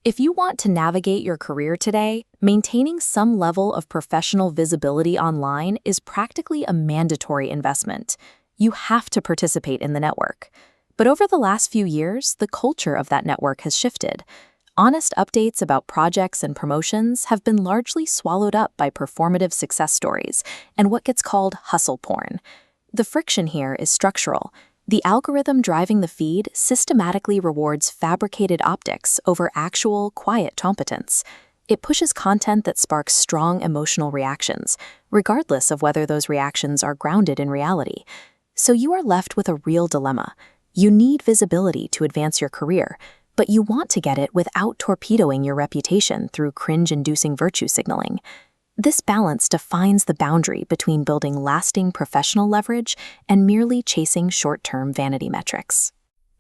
If you want to navigate your career today, maintaining some level of professional visibility online is practically a mandatory investment. You have to participate in the network. But over the last few years, the culture of that network has shifted. Honest updates about projects and promotions have been largely swallowed up by performative success stories and what gets called hustle porn. The friction here is structural. The algorithm driving the feed systematically rewards fabricated optics over actual, quiet competence. It pushes content that sparks strong emotional reactions, regardless of whether those reactions are grounded in reality. So you are left with a real dilemma. You need visibility to advance your career, but you want to get it without torpedoing your reputation through cringe-inducing virtue signaling. This balance defines the boundary between building lasting professional leverage and merely chasing short-term vanity metrics.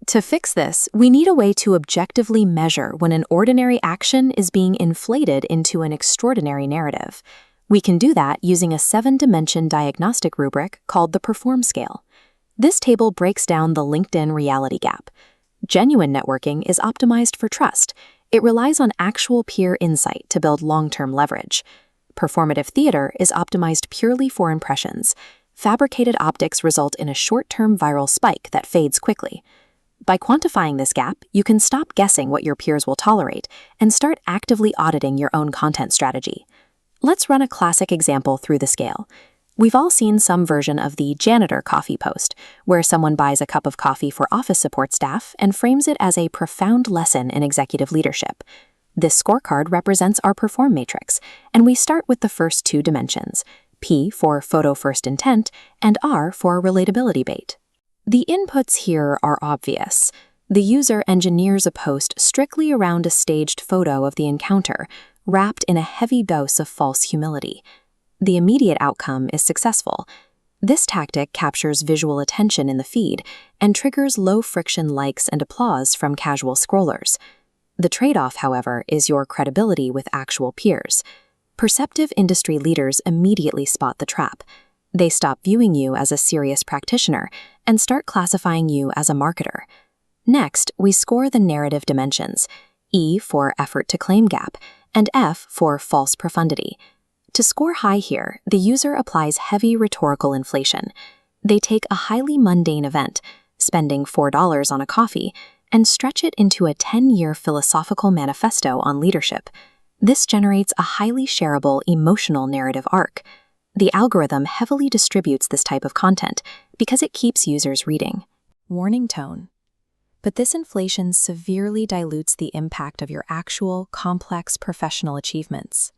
To fix this, we need a way to objectively measure when an ordinary action is being inflated into an extraordinary narrative. We can do that using a 7-dimension diagnostic rubric called the Perform Scale. This table breaks down the LinkedIn reality gap. Genuine networking is optimized for trust. It relies on actual peer insight to build long-term leverage. Performative theater is optimized purely for impressions. Fabricated optics result in a short-term viral spike that fades quickly. By quantifying this gap, you can stop guessing what your peers will tolerate and start actively auditing your own content strategy. Let's run a classic example through the scale. We've all seen some version of the janitor coffee post, where someone buys a cup of coffee for office support staff and frames it as a profound lesson in executive leadership. This scorecard represents our Perform matrix, and we start with the first 2 dimensions, P for photo first intent and R for relatability bait. The inputs here are obvious. The user engineers a post strictly around a staged photo of the encounter, wrapped in a heavy dose of false humility. The immediate outcome is successful. This tactic captures visual attention in the feed and triggers low-friction likes and applause from casual scrollers. The trade-off, however, is your credibility with actual peers. Perceptive industry leaders immediately spot the trap. They stop viewing you as a serious practitioner and start classifying you as a marketer. Next, we score the narrative dimensions, E for effort to claim gap, and F for false profundity. To score high here, the user applies heavy rhetorical inflation. They take a highly mundane event, spending $4 on a coffee, and stretch it into a 10-year philosophical manifesto on leadership. This generates a highly shareable emotional narrative arc. The algorithm heavily distributes this type of content because it keeps users reading. Warning tone. But this inflation severely dilutes the impact of your actual, complex professional achievements.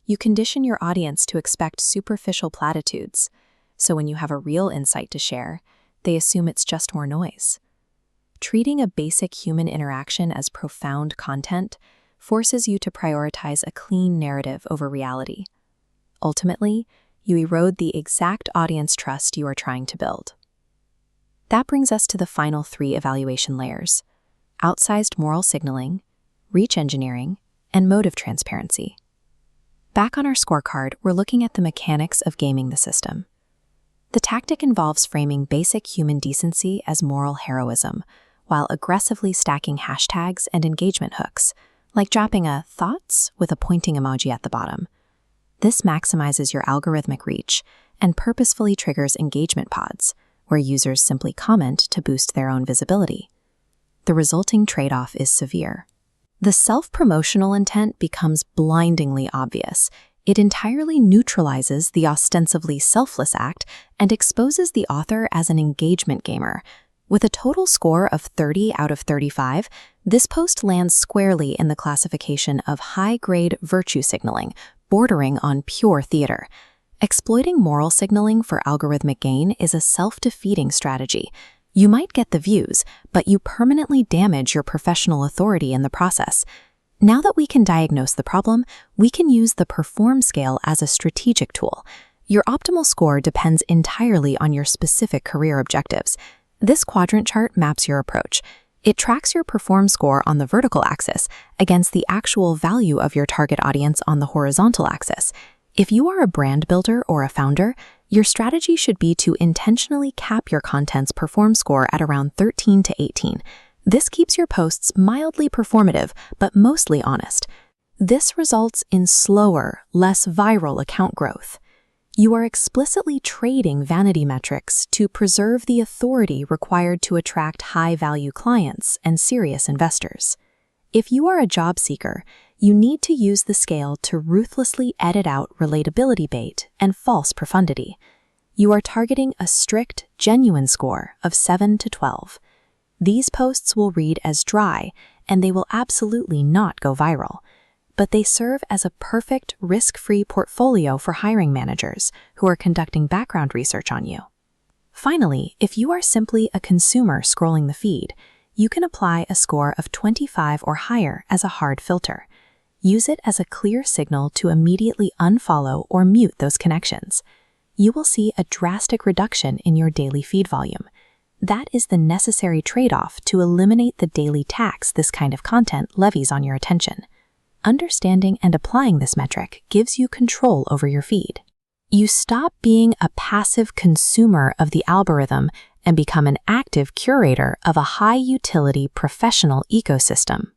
You condition your audience to expect superficial platitudes, so when you have a real insight to share, they assume it's just more noise. Treating a basic human interaction as profound content forces you to prioritize a clean narrative over reality. Ultimately, you erode the exact audience trust you are trying to build. That brings us to the final 3 evaluation layers: outsized moral signaling, reach engineering, and motive transparency. Back on our scorecard, we're looking at the mechanics of gaming the system. The tactic involves framing basic human decency as moral heroism, while aggressively stacking hashtags and engagement hooks, like dropping a thoughts with a pointing emoji at the bottom. This maximizes your algorithmic reach and purposefully triggers engagement pods, where users simply comment to boost their own visibility. The resulting trade-off is severe. The self-promotional intent becomes blindingly obvious. It entirely neutralizes the ostensibly selfless act and exposes the author as an engagement gamer. With a total score of 30 out of 35, this post lands squarely in the classification of high-grade virtue signaling, bordering on pure theater. Exploiting moral signaling for algorithmic gain is a self-defeating strategy. You might get the views, but you permanently damage your professional authority in the process. Now that we can diagnose the problem, we can use the Perform scale as a strategic tool. Your optimal score depends entirely on your specific career objectives. This quadrant chart maps your approach. It tracks your Perform score on the vertical axis against the actual value of your target audience on the horizontal axis. If you are a brand builder or a founder, your strategy should be to intentionally cap your content's Perform score at around 13 to 18. This keeps your posts mildly performative, but mostly honest. This results in slower, less viral account growth. You are explicitly trading vanity metrics to preserve the authority required to attract high-value clients and serious investors. If you are a job seeker, you need to use the scale to ruthlessly edit out relatability bait and false profundity. You are targeting a strict, genuine score of 7 to 12. These posts will read as dry, and they will absolutely not go viral. But they serve as a perfect, risk-free portfolio for hiring managers who are conducting background research on you. Finally, if you are simply a consumer scrolling the feed, you can apply a score of 25 or higher as a hard filter. Use it as a clear signal to immediately unfollow or mute those connections. You will see a drastic reduction in your daily feed volume. That is the necessary trade-off to eliminate the daily tax this kind of content levies on your attention. Understanding and applying this metric gives you control over your feed. You stop being a passive consumer of the algorithm and become an active curator of a high-utility professional ecosystem.